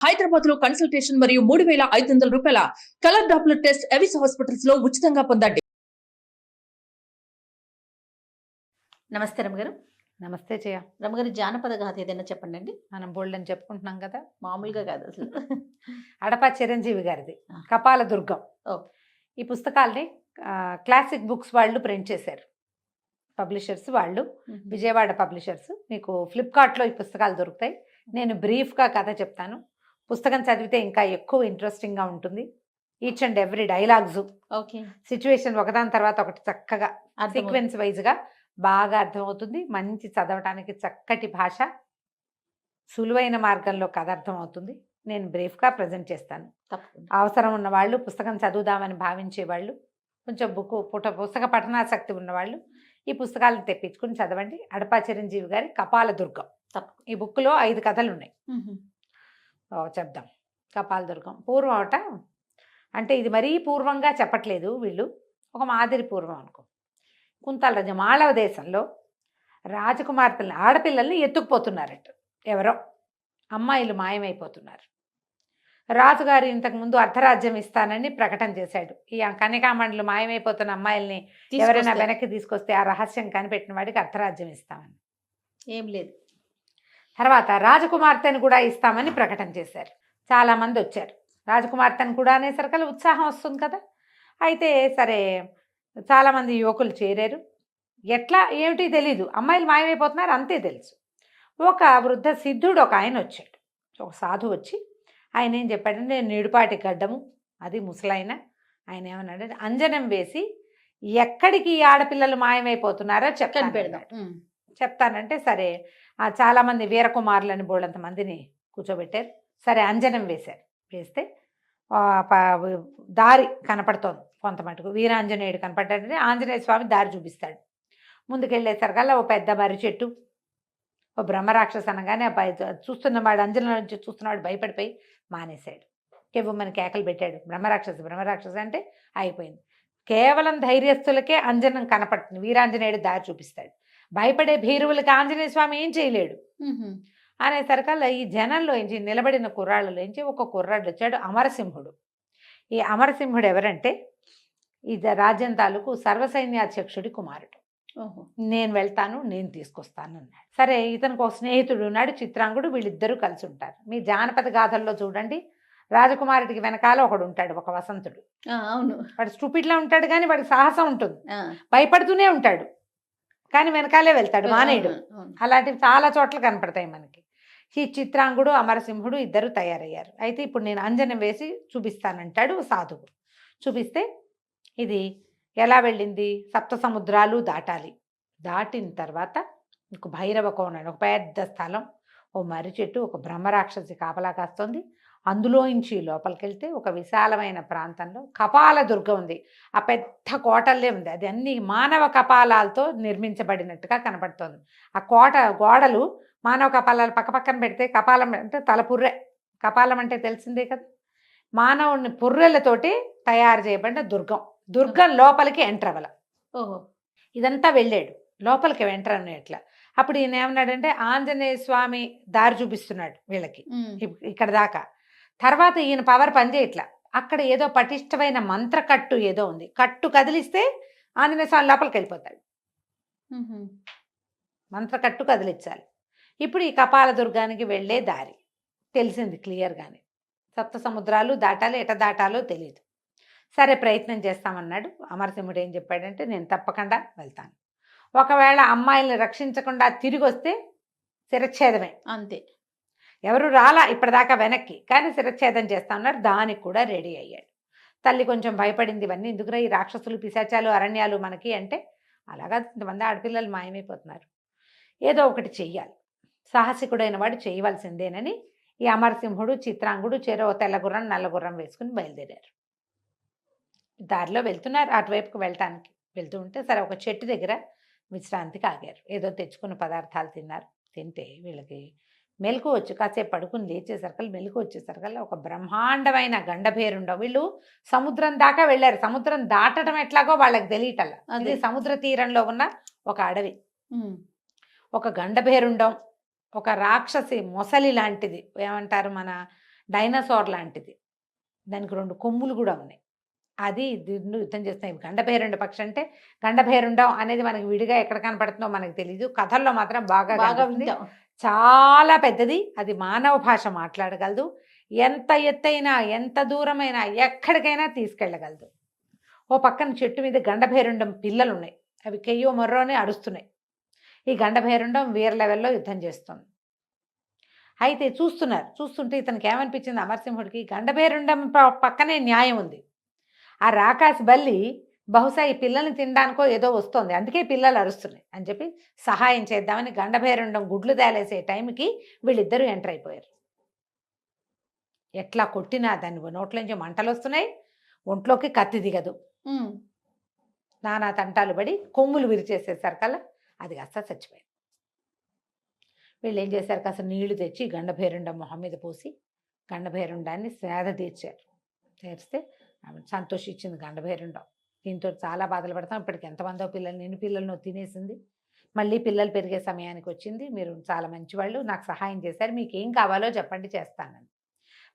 హైదరాబాద్ లో కన్సల్టేషన్ మరియు 3,500 రూపాయల colour Doppler test Avis hospitals లో ఉచితంగా పొందండి. నమస్తే రమగారు. నమస్తే జయ. రమగారు, జానపద గాథ ఏదైనా చెప్పండి అండి. మనం బోల్డ్ అని చెప్పుకుంటున్నాం కదా, మామూలుగా కాదు అసలు. అడప చిరంజీవి గారిది కపాల దుర్గం. ఈ పుస్తకాల్ని క్లాసిక్ బుక్స్ వాళ్ళు ప్రింట్ చేశారు, పబ్లిషర్స్ వాళ్ళు, విజయవాడ పబ్లిషర్స్. మీకు ఫ్లిప్కార్ట్లో ఈ పుస్తకాలు దొరుకుతాయి. నేను బ్రీఫ్గా కథ చెప్తాను. పుస్తకం చదివితే ఇంకా ఎక్కువ ఇంట్రెస్టింగ్గా ఉంటుంది. Each and every dialogues, situation ఒకదాని తర్వాత ఒకటి చక్కగా సీక్వెన్స్ వైజ్గా బాగా అర్థమవుతుంది. మంచి చదవటానికి చక్కటి భాష, సులువైన మార్గంలో కథ అర్థమవుతుంది. నేను బ్రీఫ్గా ప్రజెంట్ చేస్తాను. అవసరం ఉన్నవాళ్ళు, పుస్తకం చదువుదామని భావించే వాళ్ళు, కొంచెం పుస్తక పఠనాసక్తి ఉన్నవాళ్ళు ఈ పుస్తకాలను తెప్పించుకుని చదవండి. అడపా చిరంజీవి గారి కపాల దుర్గం. ఈ బుక్లో 5 కథలు ఉన్నాయి. చెప్దాం. కపాల దుర్గం పూర్వం అవట, అంటే ఇది మరీ పూర్వంగా చెప్పట్లేదు వీళ్ళు, ఒక మాదిరి పూర్వం అనుకో. కుంతల మాళవ దేశంలో రాజకుమార్తెల్ని, ఆడపిల్లల్ని ఎత్తుకుపోతున్నారట. ఎవరో అమ్మాయిలు మాయమైపోతున్నారు. రాజుగారు ఇంతకుముందు అర్ధరాజ్యం ఇస్తానని ప్రకటన చేశాడు. ఈ కన్యకామండలు మాయమైపోతున్న అమ్మాయిల్ని ఎవరైనా వెనక్కి తీసుకొస్తే ఆ రహస్యం కనిపెట్టిన వాడికి అర్ధరాజ్యం ఇస్తామని. ఏం లేదు. తర్వాత రాజకుమార్తెను కూడా ఇస్తామని ప్రకటన చేశారు. చాలామంది వచ్చారు. రాజకుమార్తెను కూడా అనేసరికల్లా ఉత్సాహం వస్తుంది కదా. అయితే సరే, చాలామంది యువకులు చేరారు. ఎట్లా ఏమిటి తెలీదు, అమ్మాయిలు మాయమైపోతున్నారు అంతే తెలుసు. ఒక వృద్ధ సిద్ధుడు ఒక ఆయన వచ్చాడు, ఒక సాధు వచ్చి ఆయన ఏం చెప్పాడంటే, నేను నిడుపాటి గడ్డము, అది ముసలాయన. ఆయన ఏమన్నాడంటే, అంజనం వేసి ఎక్కడికి ఈ ఆడపిల్లలు మాయమైపోతున్నారో చెప్తాను పెడదాం చెప్తానంటే, సరే చాలామంది వీరకుమారులని బోళ్ళంత మందిని కూర్చోబెట్టారు. సరే అంజనం వేశారు. వేస్తే దారి కనపడుతోంది కొంత మటుకు. వీరాంజనేయుడు కనపడ్డాడంటే ఆంజనేయ స్వామి దారి చూపిస్తాడు. ముందుకెళ్ళేసరికల్లా ఓ పెద్ద మర్రి చెట్టు, ఓ బ్రహ్మరాక్షస అనగానే చూస్తున్నవాడు, అంజనం నుంచి చూస్తున్నవాడు భయపడిపోయి మానేశాడు. కెవ్వమని కేకలు పెట్టాడు, బ్రహ్మరాక్షస అంటే అయిపోయింది. కేవలం ధైర్యస్తులకే అంజనం కనపడుతుంది. వీరాంజనేయుడు దారి చూపిస్తాడు. భయపడే భీరువులకి ఆంజనేయ స్వామి ఏం చేయలేడు. అనేసరికల్లా ఈ జనంలో నుంచి, నిలబడిన కుర్రాళ్ళలోంచి ఒక కుర్రాడు వచ్చాడు, అమరసింహుడు. ఈ అమరసింహుడు ఎవరంటే, ఈ రాజ్యం తాలూకు సర్వసైన్యాధ్యక్షుడి కుమారుడు. నేను వెళ్తాను, నేను తీసుకొస్తాను అన్నాడు. సరే, ఇతనికి ఒక స్నేహితుడు ఉన్నాడు, చిత్రాంగుడు. వీళ్ళిద్దరూ కలిసి ఉంటారు. మీ జానపద గాథల్లో చూడండి, రాజకుమారుడికి వెనకాల ఒకడు ఉంటాడు, ఒక వసంతుడు. అవును, వాడు స్టూపిడ్లా ఉంటాడు కానీ వాడికి సాహసం ఉంటుంది. భయపడుతూనే ఉంటాడు కానీ వెనకాలే వెళ్తాడు, మానేయుడు. అలాంటివి చాలా చోట్ల కనపడతాయి మనకి. ఈ చిత్రాంగుడు అమరసింహుడు ఇద్దరు తయారయ్యారు. అయితే ఇప్పుడు నేను అంజనం వేసి చూపిస్తానంటాడు సాధువు. చూపిస్తే ఇది ఎలా వెళ్ళింది, 7 సముద్రాలు దాటాలి. దాటిన తర్వాత ఇంక భైరవ కోణ, ఒక పెద్ద స్థలం, ఓ మర్రి చెట్టు, ఒక బ్రహ్మరాక్షసి కాపలా కాస్తుంది. అందులోంచి లోపలికి వెళ్తే ఒక విశాలమైన ప్రాంతంలో కపాల దుర్గం ఉంది. ఆ పెద్ద కోటల్లే ఉంది. అది అన్ని మానవ కపాలాలతో నిర్మించబడినట్టుగా కనపడుతోంది. ఆ కోట గోడలు మానవ కపాలాలు పక్కపక్కన పెడితే, కపాలం అంటే తలపుర్రె, కపాలం అంటే తెలిసిందే కదా, మానవుని పుర్రెలతోటి తయారు చేయబడిన దుర్గం. దుర్గం లోపలికి ఎంటర్ అవ్వాల. ఇదంతా వెళ్ళాడు, లోపలికి ఎంటర్ అన్నట్ల. అప్పుడు ఈయన ఏమన్నాడంటే, ఆంజనేయ స్వామి దారి చూపిస్తున్నాడు వీళ్ళకి ఇక్కడ దాకా. తర్వాత ఈయన పవర్ పనిచేయట్లా. అక్కడ ఏదో పటిష్టమైన మంత్రకట్టు ఏదో ఉంది. కట్టు కదిలిస్తే ఆంజనేయ స్వామి లోపలికి వెళ్ళిపోతాడు. మంత్రకట్టు కదిలించాలి. ఇప్పుడు ఈ కపాల దుర్గానికి వెళ్ళే దారి తెలిసింది క్లియర్గానే. 7 సముద్రాలు దాటాలి, ఎట దాటాలో తెలియదు. సరే ప్రయత్నం చేస్తామన్నాడు. అమరసింహుడు ఏం చెప్పాడంటే, నేను తప్పకుండా వెళ్తాను. ఒకవేళ అమ్మాయిల్ని రక్షించకుండా తిరిగి వస్తే శిరచ్ఛేదమే, అంతే. ఎవరు రాలా ఇప్పటిదాకా వెనక్కి, కానీ శిరచ్ఛేదం చేస్తామన్నారు. దానికి కూడా రెడీ అయ్యాడు. తల్లి కొంచెం భయపడింది, ఇవన్నీ ఎందుకురా ఈ రాక్షసులు, పిశాచాలు, అరణ్యాలు మనకి అంటే, అలాగా ఇంతమంది ఆడపిల్లలు మాయమైపోతున్నారు, ఏదో ఒకటి చెయ్యాలి, సాహసికుడైన వాడు చేయవలసిందేనని ఈ అమరసింహుడు చిత్రాంగుడు చెరో తెల్లగుర్రం నల్లగుర్రం వేసుకుని బయలుదేరారు. దారిలో వెళ్తున్నారు, అటువైపుకు వెళ్ళటానికి వెళ్తూ ఉంటే సరే ఒక చెట్టు దగ్గర విశ్రాంతికి ఆగారు. ఏదో తెచ్చుకున్న పదార్థాలు తిన్నారు. తింటే వీళ్ళకి మెలకు వచ్చి కాసేపు పడుకుని లేచేసరికల్లా, మెలకు వచ్చేసరికల్లా ఒక బ్రహ్మాండమైన గండభేరుండం. వీళ్ళు సముద్రం దాకా వెళ్ళారు. సముద్రం దాటడం ఎట్లాగో వాళ్ళకి తెలియటల్లా. అది సముద్ర తీరంలో ఉన్న ఒక అడవి. ఒక గండభేరుండం, ఒక రాక్షసి మొసలి లాంటిది, ఏమంటారు మన డైనోసార్ లాంటిది, దానికి 2 కొమ్ములు కూడా ఉన్నాయి. అది దీన్ని యుద్ధం చేస్తున్నాయి. గండభేరుండ పక్షి అంటే గండభేరుండం అనేది మనకి విడిగా ఎక్కడ కనపడుతుందో మనకు తెలియదు, కథల్లో మాత్రం బాగా బాగా కనిపిస్తుంది. వింటాం. చాలా పెద్దది, అది మానవ భాష మాట్లాడగలదు, ఎంత ఎత్తైనా ఎంత దూరమైనా ఎక్కడికైనా తీసుకెళ్ళగలదు. ఓ పక్కన చెట్టు మీద గండభేరుండం పిల్లలు ఉన్నాయి, అవి కెయ్యో మొర్రోని అరుస్తున్నాయి. ఈ గండభేరుండం వీర లెవెల్లో యుద్ధం చేస్తుంది. అయితే చూస్తుంటే ఇతనికి ఏమనిపించింది అమరసింహుడికి, గండభేరుండం పక్కనే న్యాయం ఉంది. ఆ రాకాసి బల్లి బహుశా ఈ పిల్లల్ని తినడానికో ఏదో వస్తుంది, అందుకే పిల్లలు అరుస్తున్నాయి అని చెప్పి సహాయం చేద్దామని గండభేరుండం గుడ్లు తేలేసే టైంకి వీళ్ళిద్దరూ ఎంటర్ అయిపోయారు. ఎట్లా కొట్టినా దాన్ని నోట్లోంచి మంటలు వస్తున్నాయి, ఒంట్లోకి కత్తి దిగదు. నానా తంటాలు పడి కొమ్ములు విరిచేసేసారు కల్లా అది కాస్త చచ్చిపోయింది. వీళ్ళు ఏం చేశారు, కాస్త నీళ్లు తెచ్చి గండభేరుండం మొహం మీద పోసి గండభేరుండాన్ని సేద తీర్స్తే ఆమె సంతోషించింది గండభేరుండం. దీంతో చాలా బాధలు పడతాం, ఇప్పటికి ఎంతమందో పిల్లల్ని ఎన్ని పిల్లలను తినేసింది, మళ్ళీ పిల్లలు పెరిగే సమయానికి వచ్చింది, మీరు చాలా మంచివాళ్ళు, నాకు సహాయం చేశారు, మీకు ఏం కావాలో చెప్పండి చేస్తానని.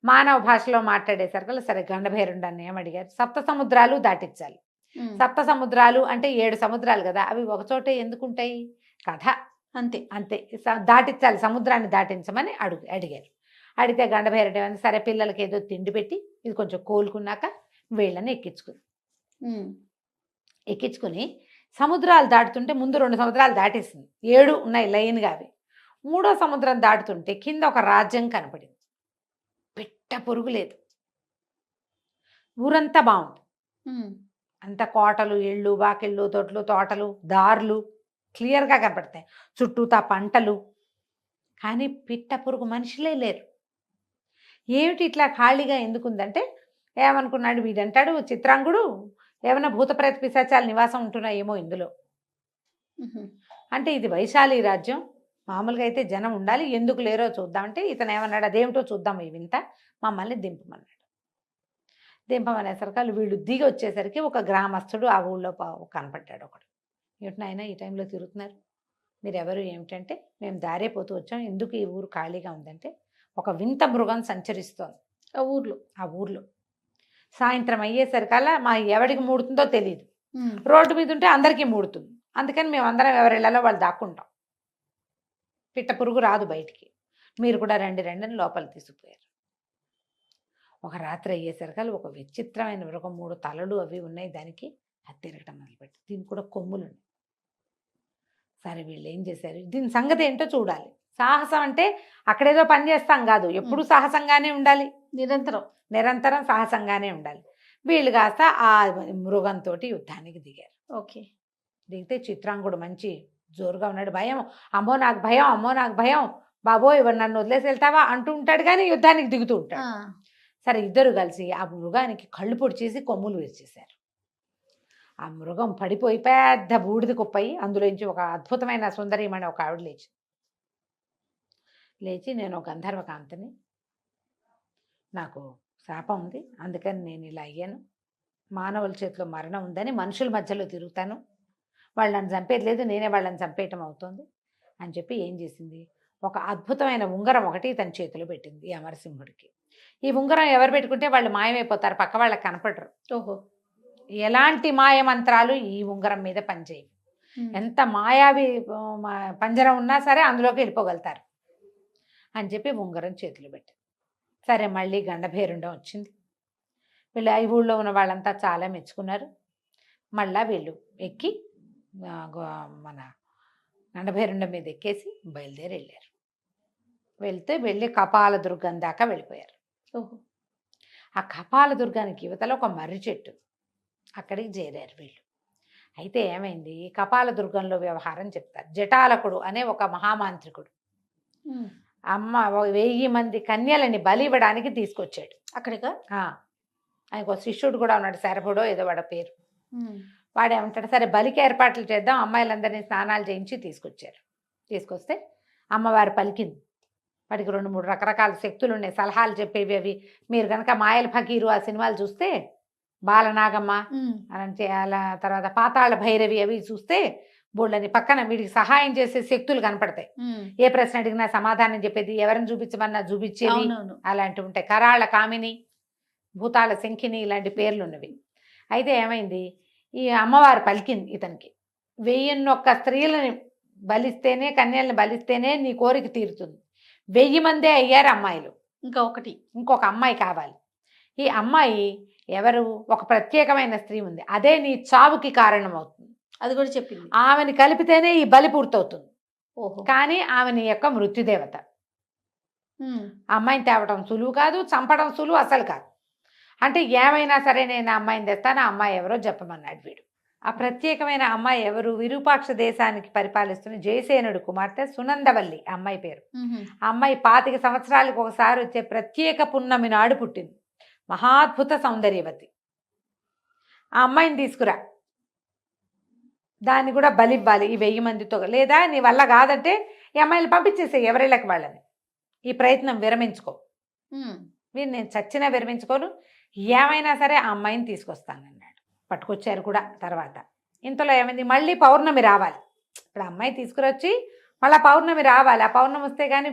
మానవ భాషలో మాట్లాడేసరికి సరే గండభేరుండాన్ని ఏమడిగారు, 7 సముద్రాలు దాటించాలి. 7 సముద్రాలు అంటే 7 సముద్రాలు కదా, అవి ఒకచోటే ఎందుకుంటాయి, కథ అంతే. అంతే దాటించాలి, సముద్రాన్ని దాటించమని అడిగారు. అడిగితే గండభేరుండం సరే పిల్లలకి ఏదో తిండి పెట్టి ఇది కొంచెం కోలుకున్నాక వీళ్ళని ఎక్కించుకుని సముద్రాలు దాటుతుంటే ముందు 2 సముద్రాలు దాటేసింది, 7 ఉన్నాయి లైన్గా. అవి 3వ సముద్రం దాటుతుంటే కింద ఒక రాజ్యం కనపడింది, పిట్ట పొరుగు లేదు, ఊరంతా బాగుంది, అంత కోటలు ఇళ్ళు వాకిళ్ళు తొట్లు తోటలు దారులు క్లియర్గా కనపడతాయి, చుట్టూతా పంటలు, కానీ పిట్ట పురుగు మనుషులే లేరు. ఏమిటి ఇట్లా ఖాళీగా ఎందుకుందంటే ఏమనుకున్నాడు వీడంటాడు చిత్రాంగుడు, ఏమైనా భూత ప్రేత పిశాచాల నివాసం ఉంటున్నాయేమో ఇందులో. అంటే ఇది వైశాలి రాజ్యం, మామూలుగా అయితే జనం ఉండాలి, ఎందుకు లేరో చూద్దామంటే ఇతను ఏమన్నాడు, అదేమిటో చూద్దాం ఈ వింత, మమ్మల్ని దింపమన్నాడు. దింపమనేసరికి వీళ్ళు దిగి వచ్చేసరికి ఒక గ్రామస్తుడు ఆ ఊళ్ళో కనపడ్డాడు. ఒకడు, ఏమిటి నాయన ఈ టైంలో తిరుగుతున్నారు, మీరెవరు ఏమిటంటే మేము దారే పోతూ వచ్చాం, ఎందుకు ఈ ఊరు ఖాళీగా ఉందంటే ఒక వింత మృగం సంచరిస్తోంది ఆ ఊర్లో. సాయంత్రం అయ్యేసరికల్లా మా ఎవడికి మూడుతుందో తెలియదు, రోడ్డు మీద ఉంటే అందరికీ మూడుతుంది, అందుకని మేము అందరం ఎవరిళ్లలో వాళ్ళు దాక్కుంటాం, పిట్ట పురుగు రాదు బయటికి, మీరు కూడా రండి అని లోపల తీసుకుపోయారు. ఒక రాత్రి అయ్యేసరికల్లా ఒక విచిత్రమైన మృగం, 3 తలలు అవి ఉన్నాయి దానికి, అది తిరగటం మొదలుపెట్టి, దీనికి కూడా కొమ్ములు ఉన్నాయి. సరే వీళ్ళు ఏం చేశారు, దీని సంగతి ఏంటో చూడాలి. సాహసం అంటే అక్కడేదో పని చేస్తాం కాదు, ఎప్పుడు సాహసంగానే ఉండాలి, నిరంతరం సాహసంగానే ఉండాలి. వీళ్ళు కాస్త ఆ మృగంతో యుద్ధానికి దిగారు. ఓకే. దిగితే చిత్రాంగుడు మంచి జోరుగా ఉన్నాడు, భయం, అమ్మో నాకు భయం, అమ్మో నాకు భయం, బాబోయ్ నన్ను వదిలేసి వెళ్తావా అంటూ ఉంటాడు, కానీ యుద్ధానికి దిగుతూ ఉంటాడు. సరే ఇద్దరు కలిసి ఆ మృగానికి కళ్ళు పొడి చేసి కొమ్ములు విరిచేశారు. ఆ మృగం పడిపోయి పెద్ద బూడిద కుప్పయి అందులోంచి ఒక అద్భుతమైన సుందరీమణి ఒక ఆవిడ లేచి నేను గంధర్వకాంతని, నాకు శాపం ఉంది, అందుకని నేను ఇలా అయ్యాను, మానవుల చేతిలో మరణం ఉందని మనుషుల మధ్యలో తిరుగుతాను, వాళ్ళు నన్ను చంపేది లేదు, నేనే వాళ్ళని చంపేయటం అవుతుంది అని చెప్పి ఏం చేసింది, ఒక అద్భుతమైన ఉంగరం ఒకటి తన చేతిలో పెట్టింది ఈ అమరసింహుడికి. ఈ ఉంగరం ఎవరు పెట్టుకుంటే వాళ్ళు మాయమైపోతారు, పక్క వాళ్ళకి కనపడరు. ఓహో. ఎలాంటి మాయమంత్రాలు ఈ ఉంగరం మీద పనిచేయవు, ఎంత మాయావి పంజరం ఉన్నా సరే అందులోకి వెళ్ళిపోగలుగుతారు అని చెప్పి ఉంగరం చేతిలో పెట్టారు. సరే మళ్ళీ గండభేరుండం వచ్చింది, వీళ్ళు ఈ ఊళ్ళో ఉన్న వాళ్ళంతా చాలా మెచ్చుకున్నారు. మళ్ళా వీళ్ళు ఎక్కి మన గండభేరుండం మీద ఎక్కేసి బయలుదేరి వెళ్ళారు. వెళ్ళి కపాల దుర్గం దాకా వెళ్ళిపోయారు. ఓహో. ఆ కపాల దుర్గానికి యువతలో ఒక మర్రి చెట్టు, అక్కడికి చేరారు వీళ్ళు. అయితే ఏమైంది, కపాల దుర్గంలో వ్యవహారం చెప్తారు. జటాలకుడు అనే ఒక మహామాంత్రికుడు అమ్మ 1000 మంది కన్యలని బలి ఇవ్వడానికి తీసుకొచ్చాడు అక్కడికి. ఆయనకు ఒక శిష్యుడు కూడా ఉన్నాడు, శరభుడో ఏదో వాడ పేరు. వాడేమంటాడు, సరే బలికి ఏర్పాట్లు చేద్దాం, అమ్మాయిలందరినీ స్నానాలు చేయించి తీసుకొస్తే అమ్మవారు పలికింది. వాడికి 2-3 రకరకాల శక్తులు ఉన్నాయి, సలహాలు చెప్పేవి. అవి మీరు కనుక మాయల ఫకీరు ఆ సినిమాలు చూస్తే, బాలనాగమ్మ అంటే అలా, తర్వాత పాతాళ భైరవి అవి చూస్తే బోళ్ళని పక్కన వీడికి సహాయం చేసే శక్తులు కనపడతాయి. ఏ ప్రశ్న అడిగినా సమాధానం చెప్పేది, ఎవరిని చూపించమన్నా చూపించేది, అవునవును. అలాంటివి ఉంటాయి. కరాళ కామిని, భూతాల శంఖిని ఇలాంటి పేర్లు ఉన్నవి. అయితే ఏమైంది, ఈ అమ్మవారు పలికింది ఇతనికి, 1001 స్త్రీలని బలిస్తేనే, కన్యల్ని బలిస్తేనే నీ కోరిక తీరుతుంది. 1000 మందే అయ్యారు అమ్మాయిలు, ఇంకొక అమ్మాయి కావాలి. ఈ అమ్మాయి ఎవరు, ఒక ప్రత్యేకమైన స్త్రీ ఉంది, అదే నీ చావుకి కారణం అవుతుంది. అది కూడా చెప్పింది. ఆమెని కలిపితేనే ఈ బలి పూర్తవుతుంది. ఓహో. కానీ ఆమె నీ యొక్క మృత్యుదేవత. ఆ అమ్మాయిని తేవటం సులువు కాదు, చంపడం సులువు అసలు కాదు. అంటే ఏమైనా సరే నేను ఆ అమ్మాయిని తెస్తాను, ఆ అమ్మాయి ఎవరో చెప్పమన్నాడు వీడు. ఆ ప్రత్యేకమైన అమ్మాయి ఎవరు, విరూపాక్ష దేశానికి పరిపాలిస్తున్న జయసేనుడు కుమార్తె సునందవల్లి ఆ అమ్మాయి పేరు. ఆ అమ్మాయి 25 సంవత్సరాలకు ఒకసారి వచ్చే ప్రత్యేక పున్నమి నాడు పుట్టింది. మహాద్భుత సౌందర్యవతి. ఆ అమ్మాయిని తీసుకురా, దాన్ని కూడా బలివ్వాలి ఈ 1000 మందితో. లేదా నీ వల్ల కాదంటే ఈ అమ్మాయిని పంపించేసేయి ఎవరిళ్ళకి వాళ్ళని, ఈ ప్రయత్నం విరమించుకో. వీరు నేను చచ్చినా విరమించుకోను, ఏమైనా సరే ఆ అమ్మాయిని తీసుకొస్తానన్నాడు. పట్టుకొచ్చారు కూడా. తర్వాత ఇంతలో ఏమైంది, మళ్ళీ పౌర్ణమి రావాలి. ఇప్పుడు అమ్మాయి తీసుకురొచ్చి మళ్ళీ పౌర్ణమి రావాలి. ఆ పౌర్ణమి వస్తే కానీ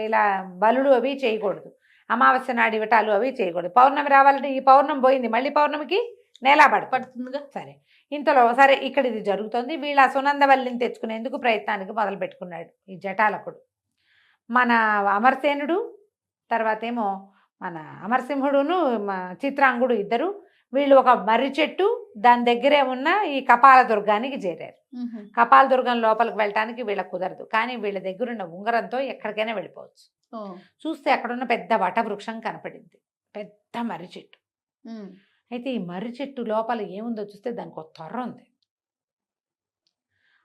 ఇలా బలుడు అవి చేయకూడదు, అమావాస్య నాడు ఇవటాలు అవి చేయకూడదు. పౌర్ణమి రావాలంటే ఈ పౌర్ణమి పోయింది, మళ్ళీ పౌర్ణమికి నేలా పడుతుందిగా. సరే ఇంతలో సరే ఇక్కడ ఇది జరుగుతుంది. వీళ్ళ సునందవల్లిని తెచ్చుకునేందుకు ప్రయత్నానికి మొదలు పెట్టుకున్నాడు ఈ జటాలకుడు. మన అమరసేనుడు, తర్వాత ఏమో మన అమరసింహుడును చిత్రాంగుడు ఇద్దరు, వీళ్ళు ఒక మర్రి చెట్టు దాని దగ్గరే ఉన్న ఈ కపాల దుర్గానికి చేరారు. కపాల దుర్గం లోపలికి వెళ్ళటానికి వీళ్ళకి కుదరదు, కానీ వీళ్ళ దగ్గరున్న ఉంగరంతో ఎక్కడికైనా వెళ్ళిపోవచ్చు. చూస్తే అక్కడున్న పెద్ద వటవృక్షం కనపడింది, పెద్ద మర్రి చెట్టు. అయితే ఈ మర్రి చెట్టు లోపల ఏముందో చూస్తే దానికి ఒక తొర్ర ఉంది.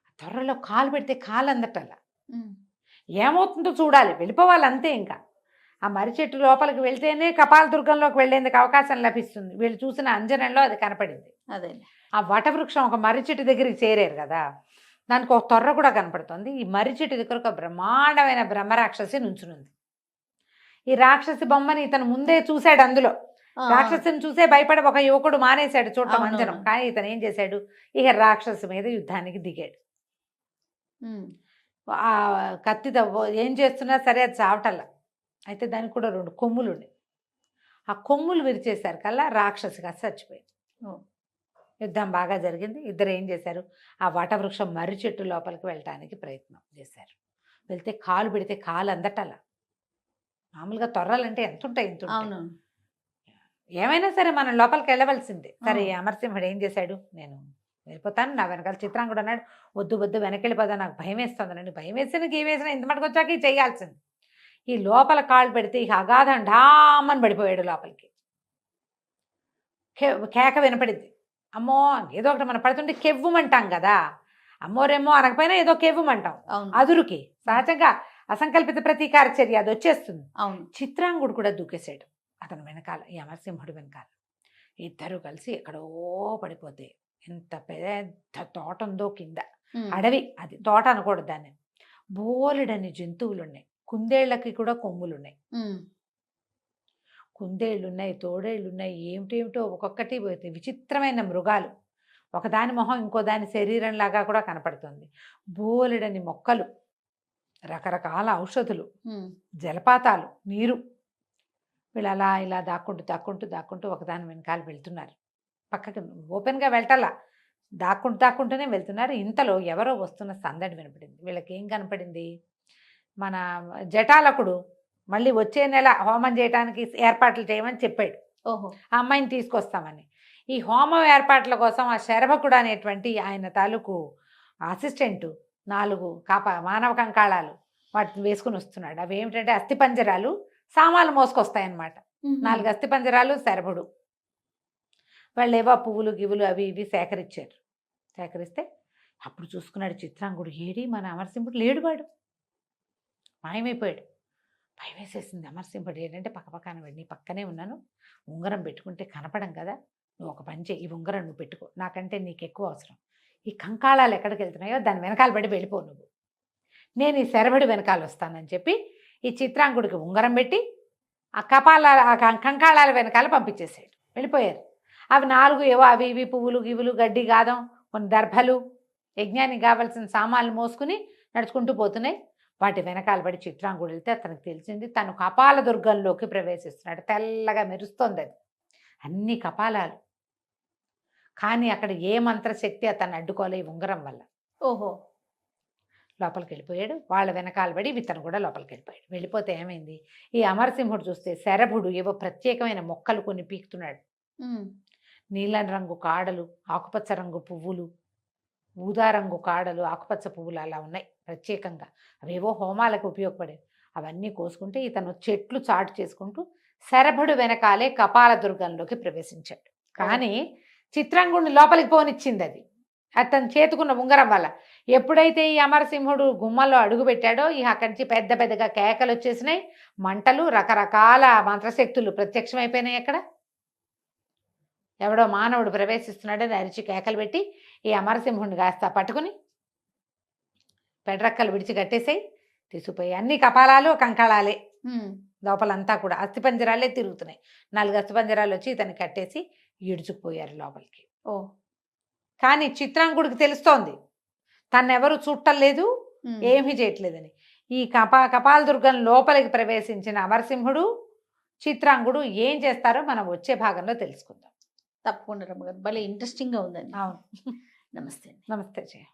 ఆ తొర్రలో కాలు పెడితే కాలు అందటల్లా. ఏమవుతుందో చూడాలి, వెళ్ళిపోవాలి అంతే. ఇంకా ఆ మర్రి చెట్టు లోపలికి వెళ్తేనే కపాల దుర్గంలోకి వెళ్లేందుకు అవకాశం లభిస్తుంది. వీళ్ళు చూసిన అంజనంలో అది కనపడింది. అదే ఆ వటవృక్షం ఒక మర్రి చెట్టు దగ్గరికి చేరారు కదా, దానికి ఒక తొర్ర కూడా కనపడుతుంది. ఈ మర్రి చెట్టు దగ్గర ఒక బ్రహ్మాండమైన బ్రహ్మరాక్షసి నుంచునుంది. ఈ రాక్షసి బొమ్మని ఇతను ముందే చూశాడు. అందులో రాక్షసుని చూసే భయపడి ఒక యువకుడు మానేశాడు చూడటం అంజనం. కానీ ఇతను ఏం చేశాడు, ఇక రాక్షసు మీద యుద్ధానికి దిగాడు. ఆ కత్తితో ఏం చేస్తున్నా సరే అది చావటల్లా. అయితే దానికి కూడా 2 కొమ్ములు ఉన్నాయి. ఆ కొమ్ములు విరిచేశారు కల్లా రాక్షసిగా చచ్చిపోయింది. యుద్ధం బాగా జరిగింది. ఇద్దరు ఏం చేశారు, ఆ వటవృక్షం మర్రి చెట్టు లోపలికి వెళ్ళటానికి ప్రయత్నం చేశారు. వెళ్తే కాలు పెడితే కాలు అందటల్లా. మామూలుగా తొర్రాలంటే ఎంత ఉంటాయి, ఇంత ఉంటాయి. ఏమైనా సరే మనం లోపలికి వెళ్ళవలసిందే. సరే అమరసింహుడు ఏం చేశాడు, నేను వెళ్ళిపోతాను, నా వెనకాల చిత్రాంగుడు అన్నాడు. వద్దు వద్దు వెనక్కి వెళ్ళిపోతా, నాకు భయం వేస్తుందండి. భయం వేసిన గీ వేసిన ఇంత మటుకు వచ్చాక ఇది చేయాల్సింది. ఈ లోపల కాళ్ళు పెడితే ఇక అగాధం ఢామని పడిపోయాడు లోపలికి. కేక వినపడింది. అమ్మో ఏదో ఒకటి మనం పడుతుంటే కెవ్వుమంటాం కదా, అమ్మోరేమో అనకపోయినా ఏదో కెవ్వుమంటాం. అదురుకి సహజంగా అసంకల్పిత ప్రతీకార చర్య అది వచ్చేస్తుంది. చిత్రాంగుడు కూడా దూకేశాడు అతను వెనకాల, ఈ అమరసింహుడు వెనకాల. ఇద్దరు కలిసి ఎక్కడో పడిపోతే, ఎంత పెద్ద తోట ఉందో కింద, అడవి అది, తోట అనకూడదు దాన్ని. బోలెడని జంతువులు ఉన్నాయి, కుందేళ్లకి కూడా కొమ్ములు ఉన్నాయి. కుందేళ్ళు ఉన్నాయి, తోడేళ్ళు ఉన్నాయి, ఏమిటేమిటో ఒక్కొక్కటి విచిత్రమైన మృగాలు. ఒకదాని మొహం ఇంకో దాని శరీరంలాగా కూడా కనపడుతుంది. బోలెడని మొక్కలు, రకరకాల ఔషధులు, జలపాతాలు, నీరు. వీళ్ళు అలా ఇలా దాక్కుంటూ దాక్కుంటూ దాక్కుంటూ ఒకదాని వెనకాల వెళ్తున్నారు. పక్కకి ఓపెన్గా వెళ్ళటల్లా, దాక్కుంటూనే వెళ్తున్నారు. ఇంతలో ఎవరో వస్తున్న సందడి వినపడింది. వీళ్ళకి ఏం కనపడింది, మన జటాలకుడు మళ్ళీ వచ్చే నెల హోమం చేయడానికి ఏర్పాట్లు చేయమని చెప్పాడు. ఆ అమ్మాయిని తీసుకొస్తామని. ఈ హోమం ఏర్పాట్ల కోసం ఆ శరభకుడు అనేటువంటి ఆయన తాలూకు అసిస్టెంటు 4 మానవ కంకాళాలు వాటిని వేసుకుని వస్తున్నాడు. అవి ఏమిటంటే అస్థిపంజరాలు, సామాన్లు మోసుకొస్తాయన్నమాట. 4 అస్థిపంజరాలు, శరభుడు. వాళ్ళు ఏవో పువ్వులు గివ్వులు అవి ఇవి సేకరించారు. సేకరిస్తే అప్పుడు చూసుకున్నాడు చిత్రాంగుడు, ఏడి మన అమరసింహుడు లేడు, వాడు మాయమైపోయాడు. భయం వేసేసింది అమరసింహుడు. ఏంటంటే పక్కపక్కన నీ పక్కనే ఉన్నాను, ఉంగరం పెట్టుకుంటే కనపడం కదా, నువ్వు ఒక పని చేయి, ఈ ఉంగరం నువ్వు పెట్టుకో, నాకంటే నీకు ఎక్కువ అవసరం. ఈ కంకాళాలు ఎక్కడికి వెళ్తున్నాయో దాని వెనకాల పడి వెళ్ళిపో నువ్వు, నేను ఈ శరభుడి వెనకాల వస్తానని చెప్పి ఈ చిత్రాంగుడికి ఉంగరం పెట్టి ఆ కంకాళాల వెనకాల పంపించేసాడు. వెళ్ళిపోయారు. అవి 4 ఏవో అవి ఇవి పువ్వులు గివ్వులు, గడ్డి గాదం, కొన్ని దర్భలు యజ్ఞానికి కావాల్సిన సామాన్లు మోసుకుని నడుచుకుంటూ పోతున్నాయి. వాటి వెనకాల పడి చిత్రాంగుడు వెళ్తే అతనికి తెలిసింది తను కపాల దుర్గంలోకి ప్రవేశిస్తున్నాడు. తెల్లగా మెరుస్తోంది అది, అన్ని కపాలాలు. కానీ అక్కడ ఏ మంత్రశక్తి అతన్ని అడ్డుకోలే ఈ ఉంగరం వల్ల. ఓహో. లోపలికి వెళ్ళిపోయాడు. వాళ్ళ వెనకాల పడి ఇతను కూడా లోపలికి వెళ్ళిపోయాడు. వెళ్ళిపోతే ఏమైంది, ఈ అమరసింహుడు చూస్తే శరభుడు ఏవో ప్రత్యేకమైన మొక్కలు కొన్ని పీకుతున్నాడు. నీలం రంగు కాడలు, ఆకుపచ్చ రంగు పువ్వులు, ఊదా రంగు కాడలు, ఆకుపచ్చ పువ్వులు అలా ఉన్నాయి ప్రత్యేకంగా. అవేవో హోమాలకు ఉపయోగపడేవి. అవన్నీ కోసుకుంటే ఇతను చెట్లు చాటు చేసుకుంటూ శరభుడు వెనకాలే కపాల దుర్గంలోకి ప్రవేశించాడు. కానీ చిత్రాంగుడిని లోపలికి పోనిచ్చింది అది, అతను చేతుకున్న ఉంగరం వల్ల. ఎప్పుడైతే ఈ అమరసింహుడు గుమ్మల్లో అడుగు పెట్టాడో అక్కడి నుంచి పెద్ద పెద్దగా కేకలు వచ్చేసినాయి, మంటలు, రకరకాల మంత్రశక్తులు ప్రత్యక్షమైపోయినాయి. అక్కడ ఎవడో మానవుడు ప్రవేశిస్తున్నాడని అరిచి కేకలు పెట్టి ఈ అమరసింహుడిని కాస్త పట్టుకుని పెడరక్కలు విడిచి కట్టేసాయి, తీసుకుపోయి. అన్ని కపాలాలు కంకళాలే, లోపలంతా కూడా అస్థిపంజరాలే తిరుగుతున్నాయి. 4 అస్థిపంజరాలు వచ్చి ఇతన్ని కట్టేసి ఈడ్చుకుపోయారు లోపలికి. ఓ. కానీ చిత్రాంగుడికి తెలుస్తోంది తన్నెవరు చుట్టలేదు, ఏమీ చేయట్లేదని. ఈ కపాల దుర్గం లోపలికి ప్రవేశించిన అమరసింహుడు, చిత్రాంగుడు ఏం చేస్తారో మనం వచ్చే భాగంలో తెలుసుకుందాం. తప్పకుండా రమ్మగారు, భలే ఇంట్రెస్టింగ్గా ఉందండి. అవును. నమస్తే అండి. నమస్తే జయ.